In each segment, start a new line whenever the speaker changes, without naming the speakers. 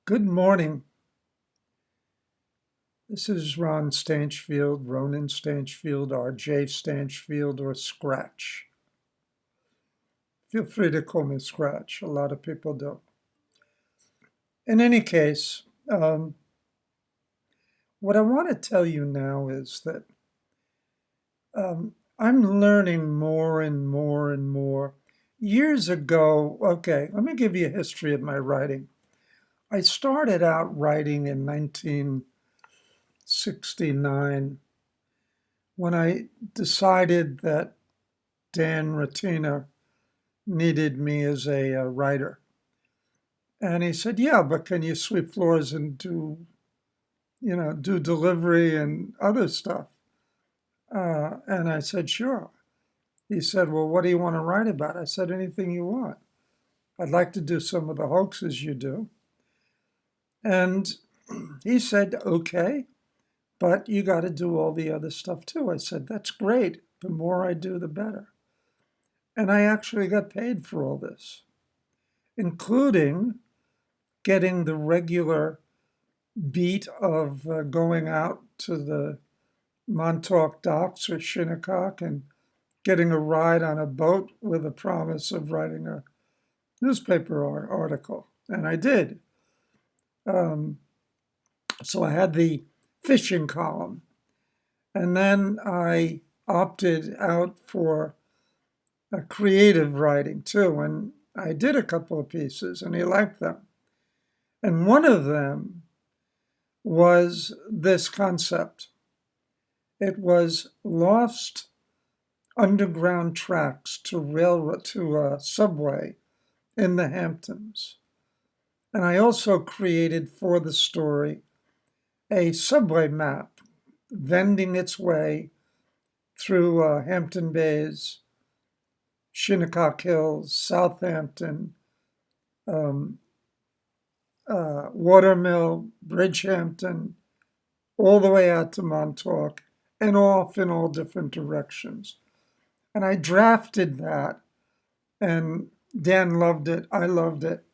Good morning. This is Ron Stanchfield, Ronan Stanchfield, R.J. Stanchfield, or Scratch. Feel free to call me Scratch. A lot of people do. In any case, what I want to tell you now is that I'm learning more and more and more. Years ago, okay, let me give you a history of my writing. I started out writing in 1969 when I decided that Dan Ratina needed me as a writer. And he said, "Yeah, but can you sweep floors and do delivery and other stuff?" And I said, "Sure." He said, "Well, what do you want to write about?" I said, "Anything you want. I'd like to do some of the hoaxes you do." And he said, "Okay, but you got to do all the other stuff too." I said, "That's great. The more I do, the better." And I actually got paid for all this, including getting the regular beat of going out to the Montauk docks or Shinnecock and getting a ride on a boat with a promise of writing a newspaper article. And I did. Um, so I had the fishing column. And then I opted out for a creative writing too. And I did a couple of pieces and he liked them. And one of them was this concept. It was lost underground tracks to railroad to a subway in the Hamptons. And I also created for the story a subway map vending its way through Hampton Bays, Shinnecock Hills, Southampton, um, Watermill, Bridgehampton, all the way out to Montauk, and off in all different directions. And I drafted that, and Dan loved it. I loved it.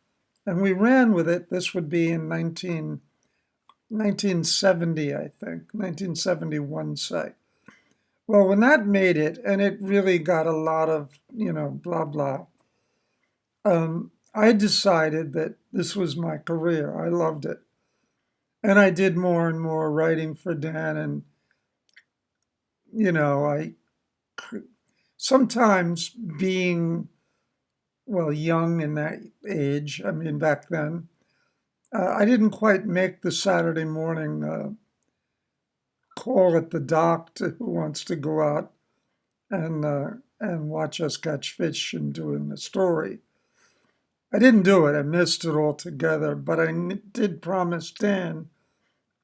And we ran with it. This would be in 1970, I think, 1971, say. Well, when that made it, and it really got a lot of, blah, blah, I decided that this was my career. I loved it. And I did more and more writing for Dan. And, I sometimes being, well, young in that age, I mean, back then, I didn't quite make the Saturday morning call at the dock to who wants to go out and watch us catch fish and doing the story. I didn't do it. I missed it altogether. But I did promise Dan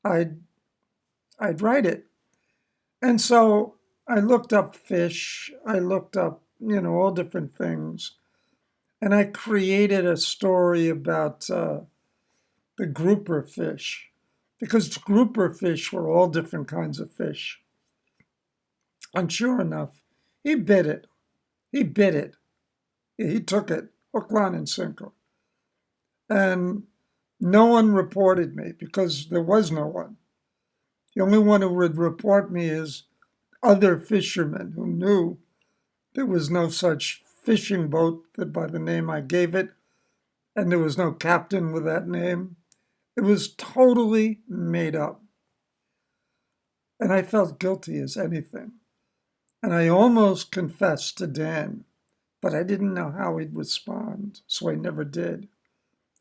I'd I'd write it. And so I looked up fish. I looked up all different things, and I created a story about the grouper fish, because grouper fish were all different kinds of fish. And sure enough, he bit it. He bit it. He took it, hook, line, and sinker. And no one reported me because there was no one. The only one who would report me is other fishermen who knew there was no such fishing boat that by the name I gave it, and there was no captain with that name. It was totally made up. And I felt guilty as anything. And I almost confessed to Dan, but I didn't know how he'd respond, so I never did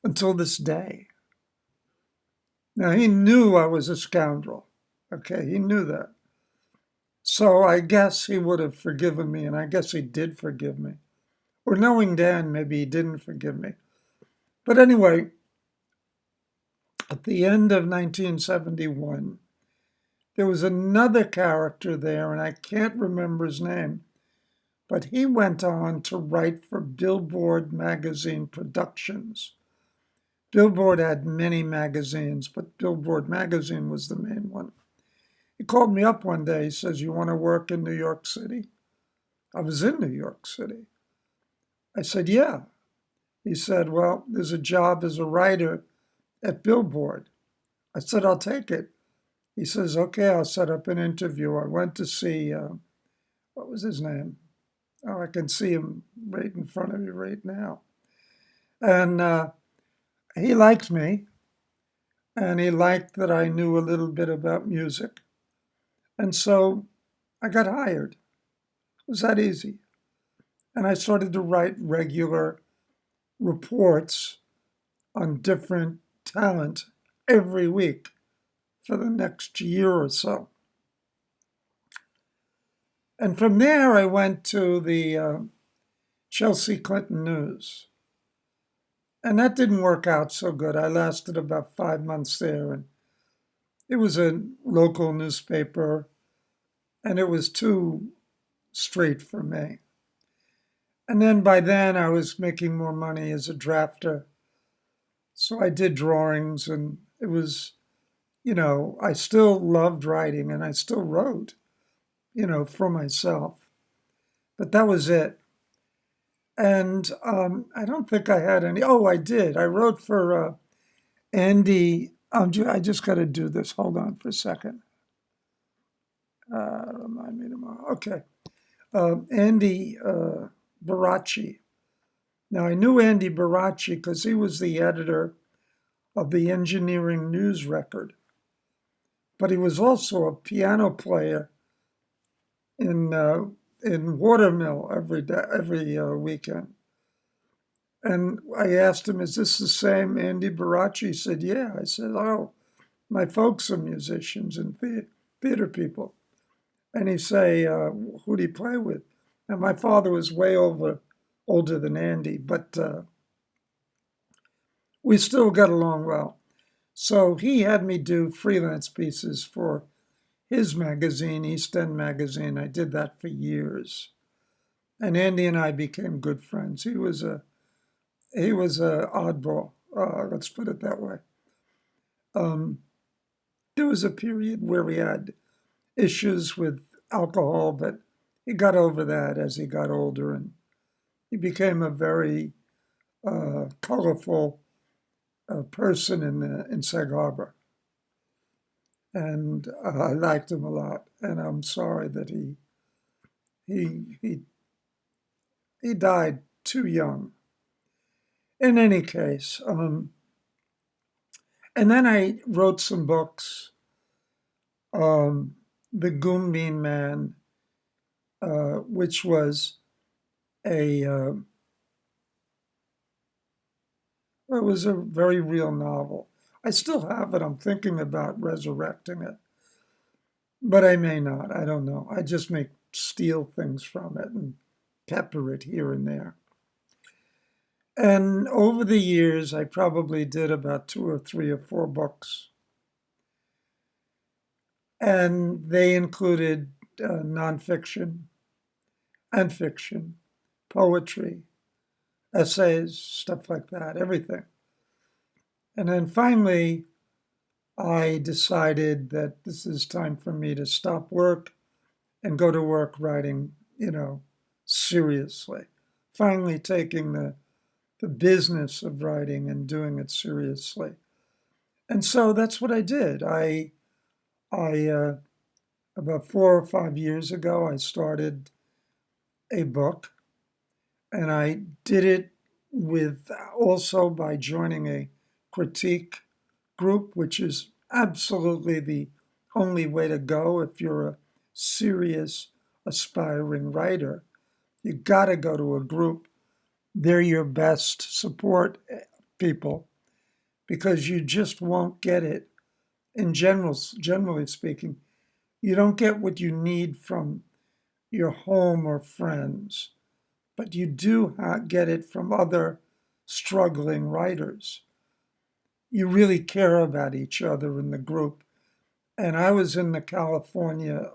until this day. Now, he knew I was a scoundrel. Okay, he knew that. So I guess he would have forgiven me, and I guess he did forgive me. Or knowing Dan, maybe he didn't forgive me. But anyway, at the end of 1971, there was another character there, and I can't remember his name, but he went on to write for Billboard Magazine Productions. Billboard had many magazines, but Billboard Magazine was the main one. He called me up one day. He says, "You want to work in New York City?" I was in New York City. I said, "Yeah." He said, "Well, there's a job as a writer at Billboard. I said, I'll take it. He says, okay, I'll set up an interview. I went to see, what was his name? Oh, I can see him right in front of me right now. And he liked me, and he liked that I knew a little bit about music. And so I got hired. It was that easy. And I started to write regular reports on different talent every week for the next year or so. And from there, I went to the Chelsea Clinton News. And that didn't work out so good. I lasted about 5 months there, and it was a local newspaper, and it was too straight for me. And then by then, I was making more money as a drafter. So I did drawings, and it was, I still loved writing and I still wrote, for myself. But that was it. And I don't think I had any. Oh, I did. I wrote for Andy. I just got to do this. Hold on for a second. Remind me tomorrow. Okay. Andy Baracci. Now, I knew Andy Baracci because he was the editor of the Engineering News Record, but he was also a piano player in Watermill every day, every weekend. And I asked him, "Is this the same Andy Baracci?" He said, "Yeah." I said, "Oh, my folks are musicians and theater people." And he say, "Who do you play with?" And my father was way older than Andy, but we still got along well. So he had me do freelance pieces for his magazine, East End Magazine. I did that for years. And Andy and I became good friends. He was a oddball. Let's put it that way. Um, there was a period where we had issues with alcohol, but he got over that as he got older, and he became a very colorful person in Sag Harbor. And I liked him a lot. And I'm sorry that he he he died too young. In any case, and then I wrote some books. The Goombean Man, which was a it was a very real novel. I still have it. I'm thinking about resurrecting it, but I may not. I don't know. I just may steal things from it and pepper it here and there. And over the years, I probably did about two or three or four books, and they included nonfiction and fiction, poetry, essays, stuff like that, everything. And then finally, I decided that this is time for me to stop work and go to work writing, seriously. Finally, taking the business of writing and doing it seriously. And so that's what I did. I about 4 or 5 years ago, I started a book, and I did it with also by joining a critique group, which is absolutely the only way to go if you're a serious aspiring writer. You got to go to a group. They're your best support people because you just won't get it in generally speaking. You don't get what you need from your home or friends, but you do get it from other struggling writers. You really care about each other in the group. And I was in the California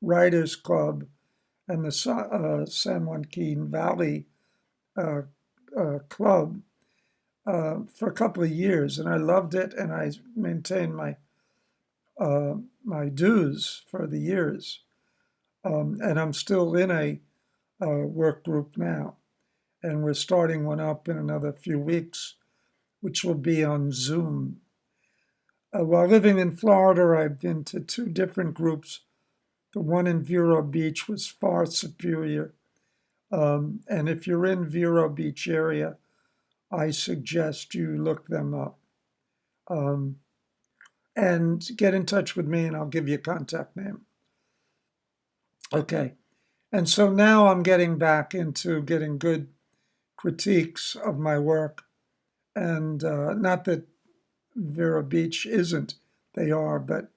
Writers Club and the San Joaquin Valley uh, Club for a couple of years, and I loved it, and I maintained my dues for the years. And I'm still in a work group now, and we're starting one up in another few weeks which will be on Zoom. While living in Florida, I've been to two different groups. The one in Vero Beach was far superior. And if you're in Vero Beach area, I suggest you look them up. And get in touch with me and I'll give you a contact name. Okay. And so now I'm getting back into getting good critiques of my work. And not that Vero Beach isn't, they are, but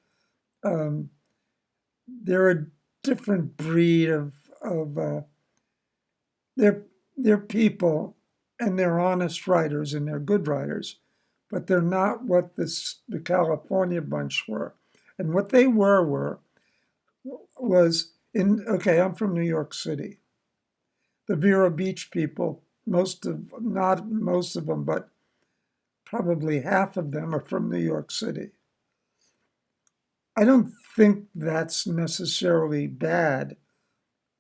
they're a different breed of they're people and they're honest writers and they're good writers, but they're not what the California bunch were. And what they was in, okay, I'm from New York City. The Vero Beach people, not most of them, but probably half of them are from New York City. I don't think that's necessarily bad,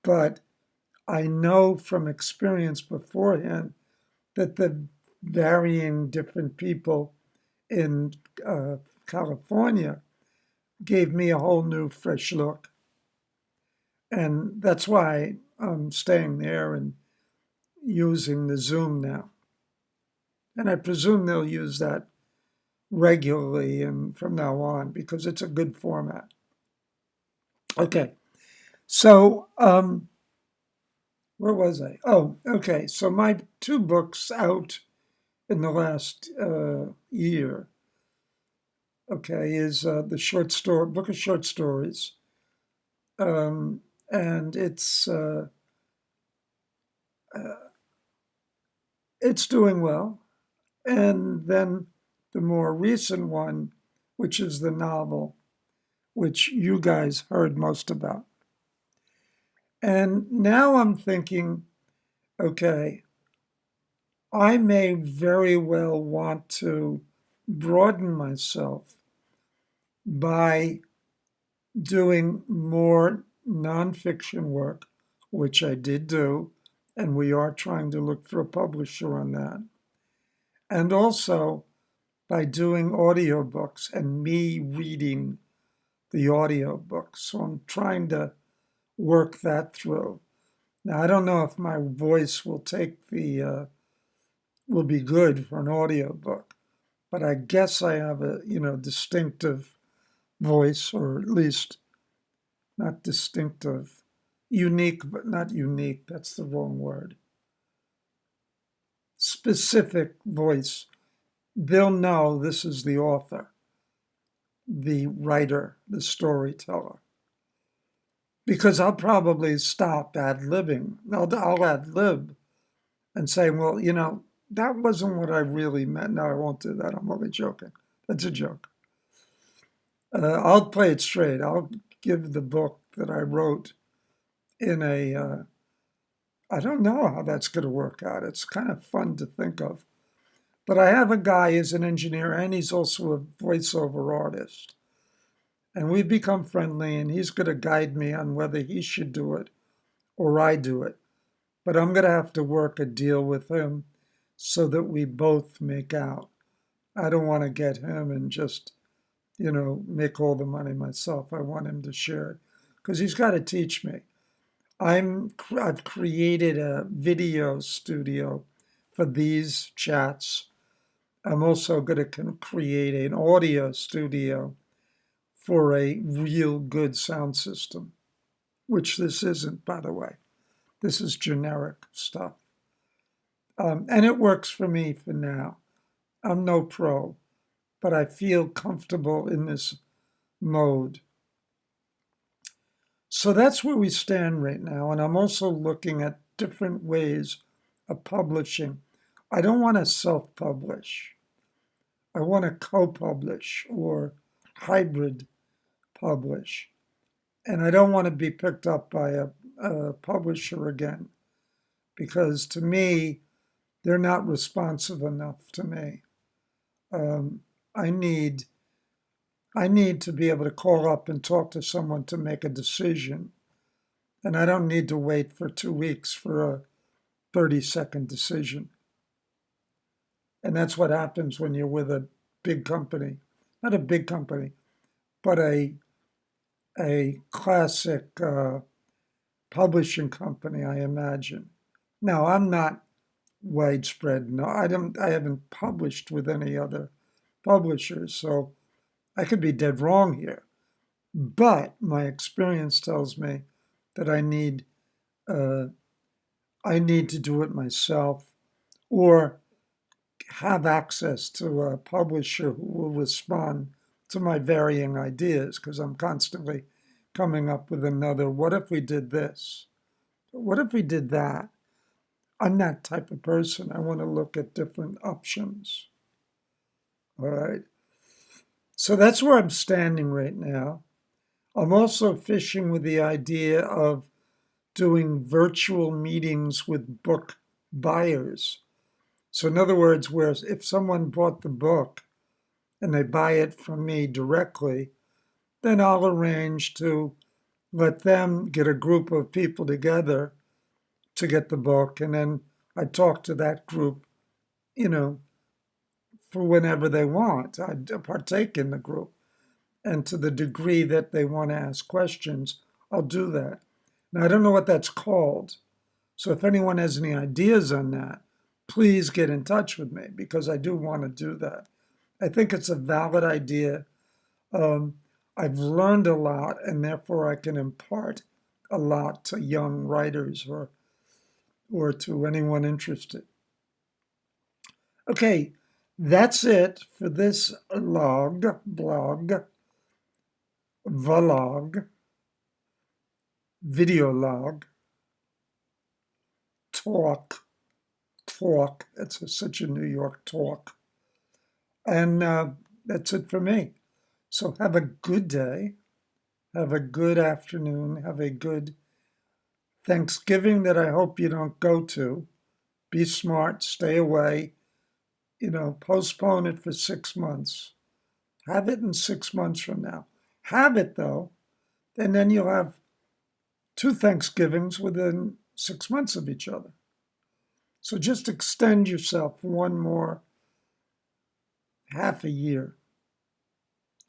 but I know from experience beforehand that the varying different people in California gave me a whole new fresh look. And that's why I'm staying there and using the Zoom now. And I presume they'll use that regularly and from now on because it's a good format. Okay, so where was I? Oh, okay. So my two books out in the last year, okay, is the short story book of short stories, and it's doing well. And then the more recent one, which is the novel, which you guys heard most about. And now I'm thinking, okay, I may very well want to broaden myself by doing more nonfiction work, which I did do, and we are trying to look for a publisher on that. And also by doing audiobooks and me reading the audiobooks. So I'm trying to work that through. Now, I don't know if my voice will will be good for an audiobook, but I guess I have a, distinctive voice, or at least not distinctive, unique, but not unique, that's the wrong word. Specific voice. They'll know this is the author, the writer, the storyteller. Because I'll probably stop ad-libbing. I'll ad-lib and say, well, that wasn't what I really meant. No, I won't do that. I'm only joking. That's a joke. I'll play it straight. I'll give the book that I wrote in I don't know how that's going to work out. It's kind of fun to think of. But I have a guy who's an engineer and he's also a voiceover artist. And we've become friendly and he's going to guide me on whether he should do it or I do it. But I'm going to have to work a deal with him so that we both make out. I don't want to get him and just, make all the money myself. I want him to share it because he's got to teach me. I've created a video studio for these chats. I'm also going to create an audio studio for a real good sound system, which this isn't, by the way. This is generic stuff. And it works for me for now. I'm no pro, but I feel comfortable in this mode. So that's where we stand right now. And I'm also looking at different ways of publishing. I don't want to self-publish. I want to co-publish or hybrid publish. And I don't want to be picked up by a publisher again, because to me, they're not responsive enough to me. I need to be able to call up and talk to someone to make a decision. And I don't need to wait for 2 weeks for a 30-second decision. And that's what happens when you're with a big company, not a big company, but a classic publishing company, I imagine. Now, I'm not widespread. No, I haven't published with any other publishers, so I could be dead wrong here. But my experience tells me that uh, I need to do it myself or have access to a publisher who will respond to my varying ideas because I'm constantly coming up with another. What if we did this? What if we did that? I'm that type of person. I want to look at different options. All right. So that's where I'm standing right now. I'm also fishing with the idea of doing virtual meetings with book buyers. So, in other words, whereas if someone bought the book and they buy it from me directly, then I'll arrange to let them get a group of people together to get the book. And then I talk to that group, you know, for whenever they want. I partake in the group. And to the degree that they want to ask questions, I'll do that. Now, I don't know what that's called. So if anyone has any ideas on that, please get in touch with me because I do want to do that. I think it's a valid idea. Um, I've learned a lot, and therefore I can impart a lot to young writers or to anyone interested. Okay, that's it for this vlog, video log, talk. It's such a New York talk. And that's it for me. So have a good day. Have a good afternoon. Have a good Thanksgiving that I hope you don't go to. Be smart. Stay away. Postpone it for 6 months. Have it in 6 months from now. Have it though, and then you'll have two Thanksgivings within 6 months of each other. So just extend yourself one more half a year.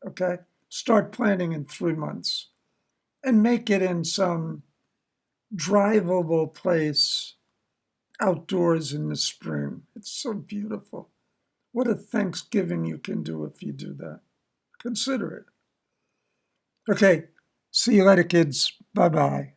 Okay? Start planning in 3 months and make it in some drivable place outdoors in the spring. It's so beautiful. What a Thanksgiving you can do if you do that. Consider it. Okay. See you later, kids. Bye bye.